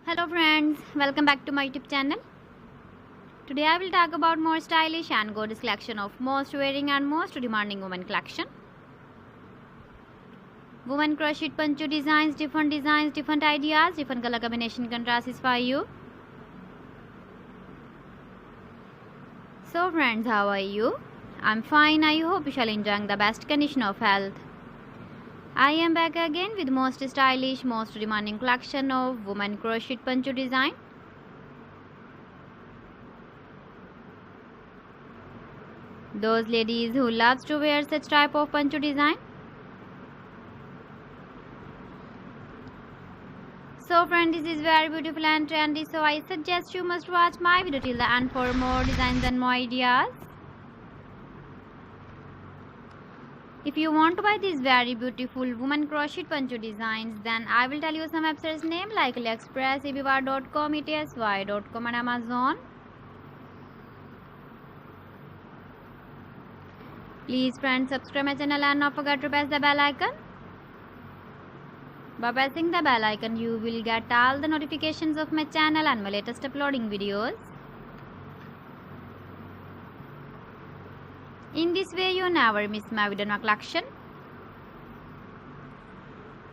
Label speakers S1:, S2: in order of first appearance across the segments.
S1: Hello friends, welcome back to my YouTube channel. Today I will talk about more stylish and gorgeous collection of most wearing and most demanding women collection. Women crochet poncho designs, different ideas, different color combination contrasts for you. So friends, how are you? I'm fine. I hope you shall enjoy the best condition of health. I am back again with most stylish, most demanding collection of women crochet poncho design. Those ladies who loves to wear such type of poncho design. So friend, this is very beautiful and trendy, so I suggest you must watch my video till the end for more designs and more ideas. If you want to buy these very beautiful woman crochet poncho designs, then I will tell you some websites name like AliExpress, eBay.com, ETSY.com and Amazon. Please friends, subscribe my channel and not forget to press the bell icon. By pressing the bell icon, you will get all the notifications of my channel and my latest uploading videos. In this way, you never miss my video collection.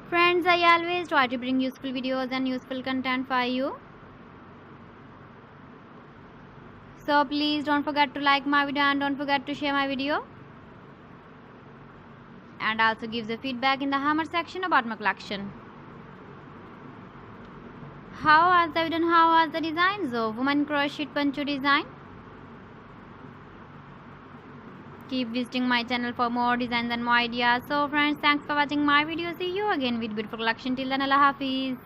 S1: Friends, I always try to bring useful videos and useful content for you. So please don't forget to like my video and don't forget to share my video. And also give the feedback in the hammer section about my collection. How was the video and how was the designs of woman crochet poncho design? Keep visiting my channel for more designs and more ideas. So friends, thanks for watching my video. See you again with beautiful collection. Till then, Allah Hafiz.